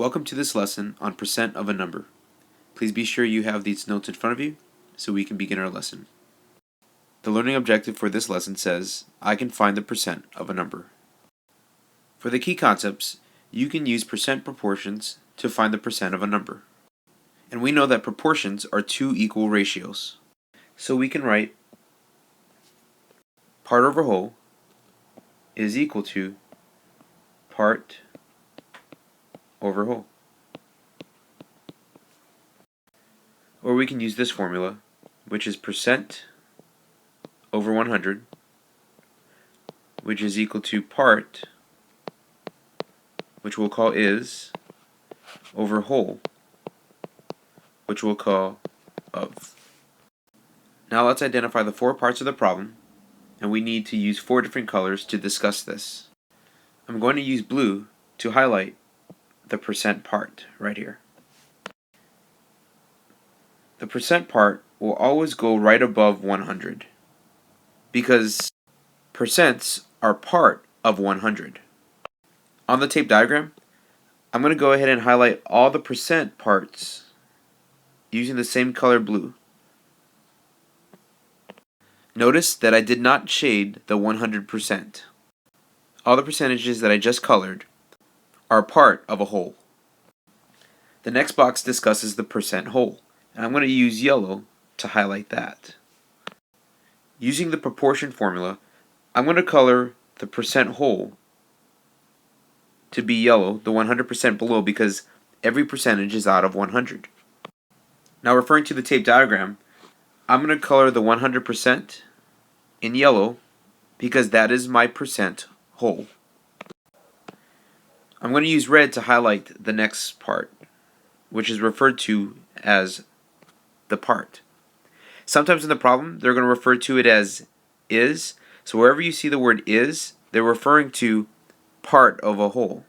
Welcome to this lesson on percent of a number. Please be sure you have these notes in front of you so we can begin our lesson. The learning objective for this lesson says, I can find the percent of a number. For the key concepts, you can use percent proportions to find the percent of a number. And we know that proportions are two equal ratios. So we can write part over whole is equal to part over whole. Or we can use this formula, which is percent over 100, which is equal to part, which we'll call is, over whole, which we'll call of. Now let's identify the four parts of the problem, and we need to use four different colors to discuss this. I'm going to use blue to highlight the percent part right here. The percent part will always go right above 100 because percents are part of 100. On the tape diagram, I'm going to go ahead and highlight all the percent parts using the same color blue. Notice that I did not shade the 100%. All the percentages that I just colored are part of a whole. The next box discusses the percent whole, and I'm going to use yellow to highlight that. Using the proportion formula, I'm going to color the percent whole to be yellow, the 100% below, because every percentage is out of 100. Now referring to the tape diagram, I'm going to color the 100% in yellow because that is my percent whole. I'm going to use red to highlight the next part, which is referred to as the part. Sometimes in the problem, they're going to refer to it as is. So wherever you see the word is, they're referring to part of a whole.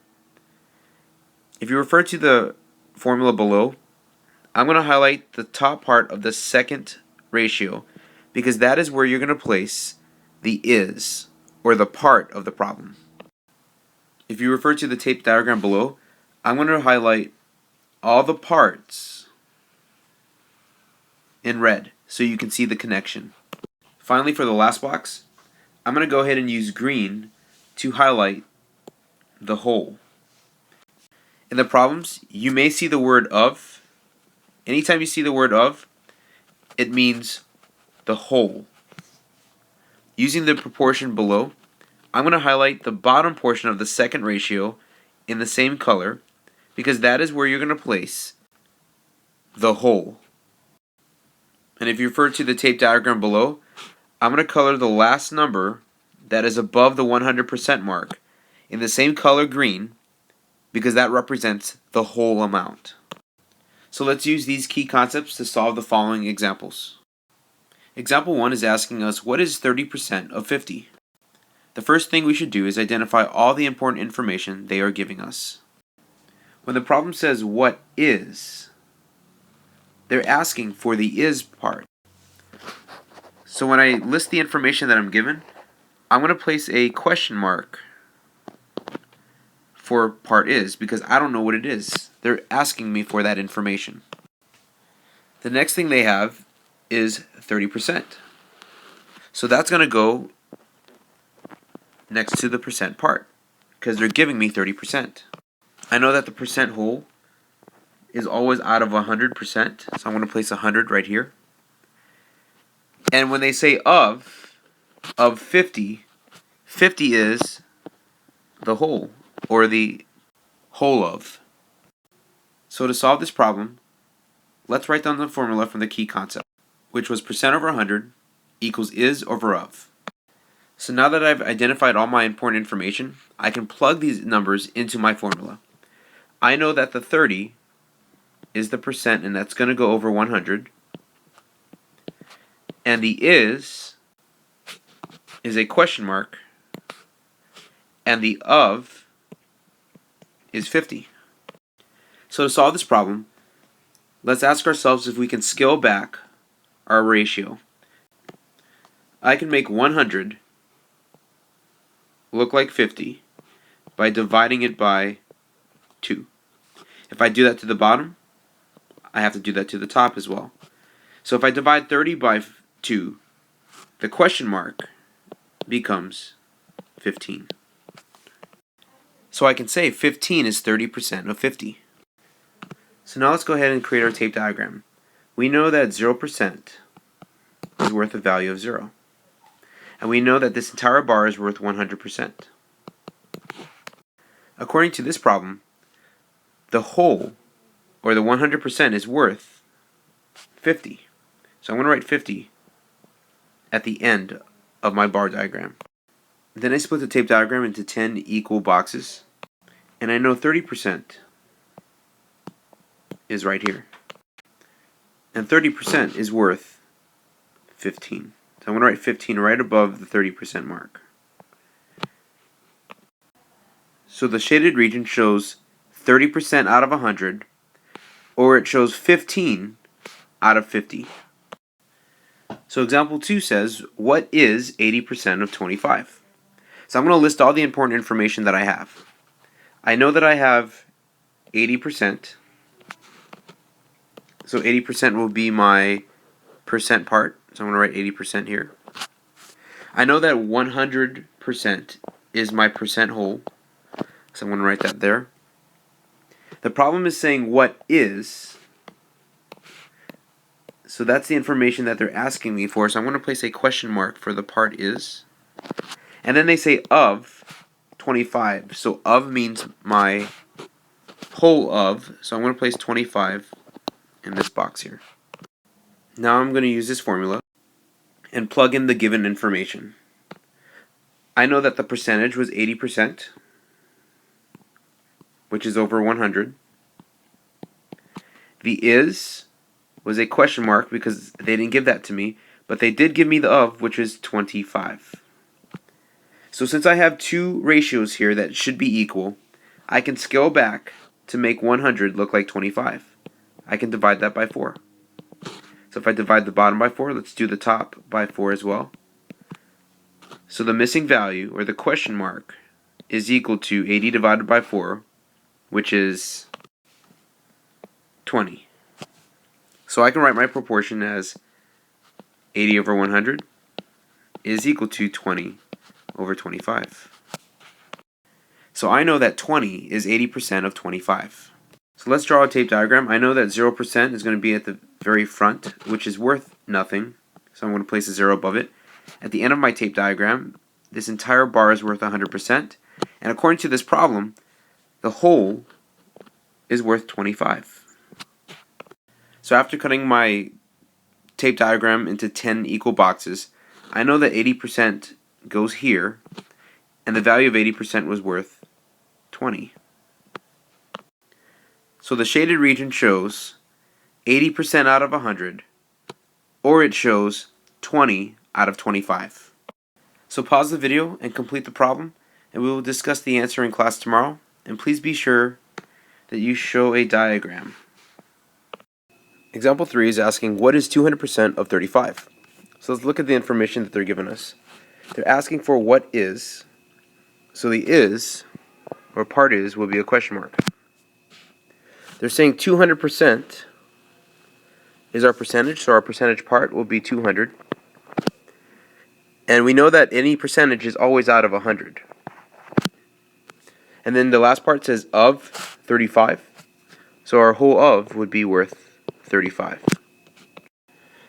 If you refer to the formula below, I'm going to highlight the top part of the second ratio because that is where you're going to place the is, or the part of the problem. If you refer to the tape diagram below, I'm going to highlight all the parts in red so you can see the connection. Finally, for the last box, I'm going to go ahead and use green to highlight the whole. In the problems, you may see the word of. Anytime you see the word of, it means the whole. Using the proportion below, I'm going to highlight the bottom portion of the second ratio in the same color because that is where you're going to place the whole. And if you refer to the tape diagram below, I'm going to color the last number that is above the 100% mark in the same color green because that represents the whole amount. So let's use these key concepts to solve the following examples. Example 1 is asking us, what is 30% of 50? The first thing we should do is identify all the important information they are giving us. When the problem says what is, they're asking for the is part. So when I list the information that I'm given, I'm going to place a question mark for part is because I don't know what it is. They're asking me for that information. The next thing they have is 30%. So that's going to go next to the percent part because they're giving me 30%. I know that the percent whole is always out of 100%, so I'm going to place 100 right here. And when they say of 50, 50 is the whole, or the whole of. So to solve this problem, let's write down the formula from the key concept, which was percent over 100 equals is over of. So now that I've identified all my important information, I can plug these numbers into my formula. I know that the 30 is the percent, and that's going to go over 100. And the is a question mark, and the of is 50. So to solve this problem, let's ask ourselves if we can scale back our ratio. I can make 100 look like 50 by dividing it by 2. If I do that to the bottom, I have to do that to the top as well. So if I divide 30 by 2, the question mark becomes 15. So I can say 15 is 30% of 50. So now let's go ahead and create our tape diagram. We know that 0% is worth a value of 0. And we know that this entire bar is worth 100%. According to this problem, the whole, or the 100%, is worth 50. So I'm going to write 50 at the end of my bar diagram. Then I split the tape diagram into 10 equal boxes, and I know 30% is right here. And 30% is worth 15. So I'm going to write 15 right above the 30% mark. So the shaded region shows 30% out of 100, or it shows 15 out of 50. So example 2 says, what is 80% of 25? So I'm going to list all the important information that I have. I know that I have 80%. So 80% will be my percent part. So I'm going to write 80% here. I know that 100% is my percent whole. So I'm going to write that there. The problem is saying what is. So that's the information that they're asking me for. So I'm going to place a question mark for the part is. And then they say of 25. So of means my whole of. So I'm going to place 25 in this box here. Now I'm going to use this formula and plug in the given information. I know that the percentage was 80%, which is over 100. The is was a question mark because they didn't give that to me, but they did give me the of, which is 25. So since I have two ratios here that should be equal, I can scale back to make 100 look like 25. I can divide that by 4. So if I divide the bottom by 4, let's do the top by 4 as well. So the missing value, or the question mark, is equal to 80 divided by 4, which is 20. So I can write my proportion as 80 over 100 is equal to 20 over 25. So I know that 20 is 80% of 25. So let's draw a tape diagram. I know that 0% is going to be at the very front, which is worth nothing. So I'm going to place a 0 above it. At the end of my tape diagram, this entire bar is worth 100%. And according to this problem, the whole is worth 25. So after cutting my tape diagram into 10 equal boxes, I know that 80% goes here, and the value of 80% was worth 20. So the shaded region shows 80% out of 100, or it shows 20 out of 25. So pause the video and complete the problem, and we will discuss the answer in class tomorrow. And please be sure that you show a diagram. Example 3 is asking, what is 200% of 35? So let's look at the information that they're giving us. They're asking for what is. So the is, or part is, will be a question mark. They're saying 200% is our percentage, so our percentage part will be 200. And we know that any percentage is always out of 100. And then the last part says of 35. So our whole of would be worth 35.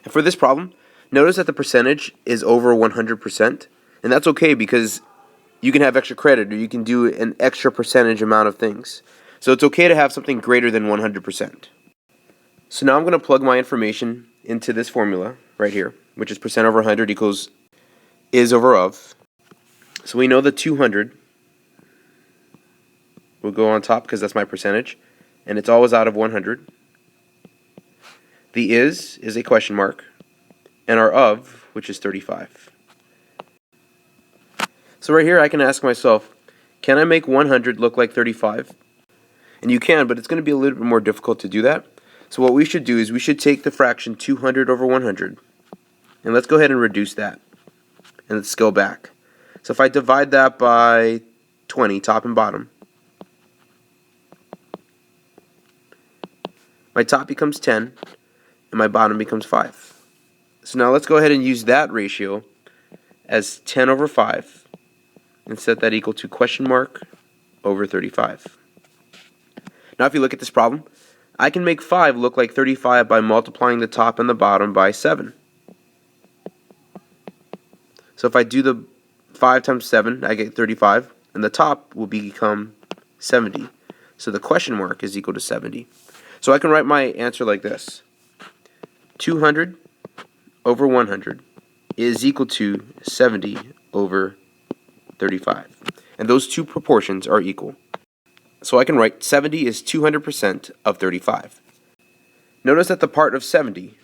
And for this problem, notice that the percentage is over 100%. And that's okay because you can have extra credit or you can do an extra percentage amount of things. So it's okay to have something greater than 100%. So now I'm going to plug my information into this formula right here, which is percent over 100 equals is over of. So we know the 200 will go on top because that's my percentage, and it's always out of 100. The is a question mark, and our of, which is 35. So right here I can ask myself, can I make 100 look like 35? And you can, but it's going to be a little bit more difficult to do that. So what we should do is we should take the fraction 200 over 100, and let's go ahead and reduce that. And let's scale back. So if I divide that by 20, top and bottom, my top becomes 10, and my bottom becomes 5. So now let's go ahead and use that ratio as 10 over 5 and set that equal to question mark over 35. Now if you look at this problem, I can make 5 look like 35 by multiplying the top and the bottom by 7. So if I do the 5 times 7, I get 35, and the top will become 70. So the question mark is equal to 70. So I can write my answer like this. 200 over 100 is equal to 70 over 35. And those two proportions are equal. So I can write 70 is 200% of 35. Notice that the part of 70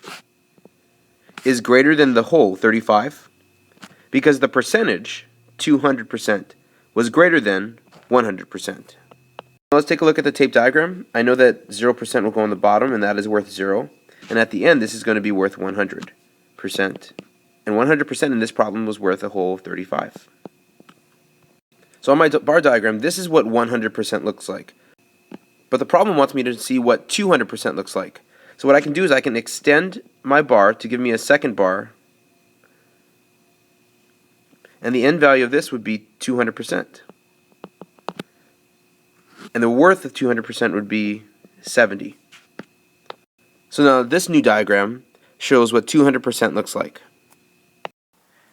is greater than the whole 35 because the percentage, 200%, was greater than 100%. Now let's take a look at the tape diagram. I know that 0% will go on the bottom, and that is worth 0. And at the end, this is going to be worth 100%. And 100% in this problem was worth a whole 35. So on my bar diagram, this is what 100% looks like. But the problem wants me to see what 200% looks like. So what I can do is I can extend my bar to give me a second bar. And the end value of this would be 200%. And the worth of 200% would be 70. So now this new diagram shows what 200% looks like.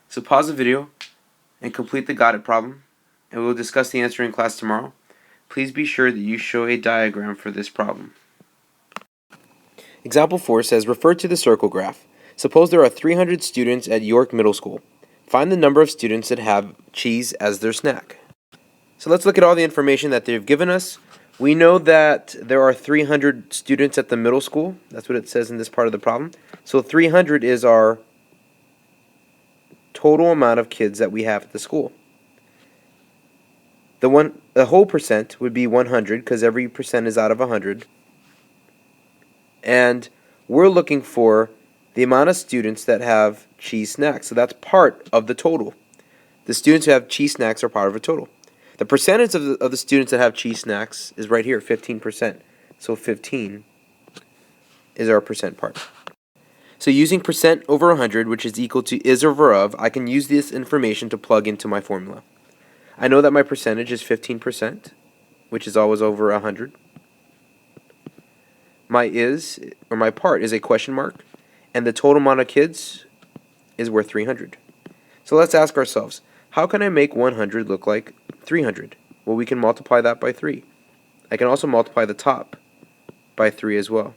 So pause the video and complete the got it problem, and we'll discuss the answer in class tomorrow. Please be sure that you show a diagram for this problem. Example 4 says, refer to the circle graph. Suppose there are 300 students at York Middle School. Find the number of students that have cheese as their snack. So let's look at all the information that they've given us. We know that there are 300 students at the middle school. That's what it says in this part of the problem. So 300 is our total amount of kids that we have at the school. The whole percent would be 100 because every percent is out of 100. And we're looking for the amount of students that have cheese snacks. So that's part of the total. The students who have cheese snacks are part of a total. The percentage of the students that have cheese snacks is right here, 15%. So 15 is our percent part. So using percent over 100, which is equal to is over of, I can use this information to plug into my formula. I know that my percentage is 15%, which is always over 100. My is, or my part, is a question mark, and the total amount of kids is worth 300. So let's ask ourselves, how can I make 100 look like 300? Well, we can multiply that by 3. I can also multiply the top by 3 as well.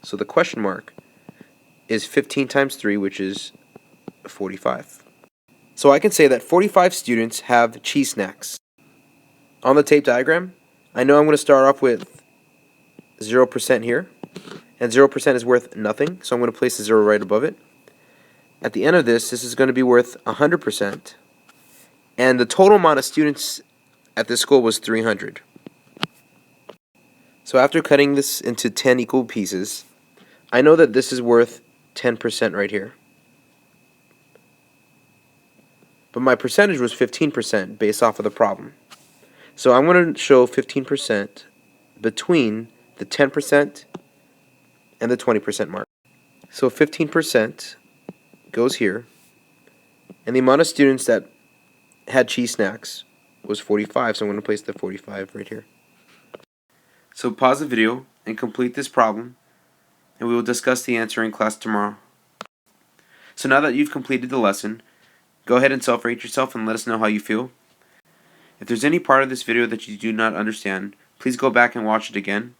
So the question mark is 15 times 3, which is 45. So I can say that 45 students have cheese snacks. On the tape diagram, I know I'm going to start off with 0% here, and 0% is worth nothing, so I'm going to place a 0 right above it. At the end of this is going to be worth 100%, and the total amount of students at this school was 300. So after cutting this into 10 equal pieces, I know that this is worth 10% right here. But my percentage was 15% based off of the problem. So I'm going to show 15% between the 10% and the 20% mark. So 15% goes here, and the amount of students that had cheese snacks was 45, so I'm going to place the 45 right here. So pause the video and complete this problem, and we will discuss the answer in class tomorrow. So now that you've completed the lesson, go ahead and self-rate yourself and let us know how you feel. If there's any part of this video that you do not understand, please go back and watch it again,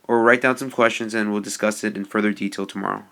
or write down some questions and we'll discuss it in further detail tomorrow.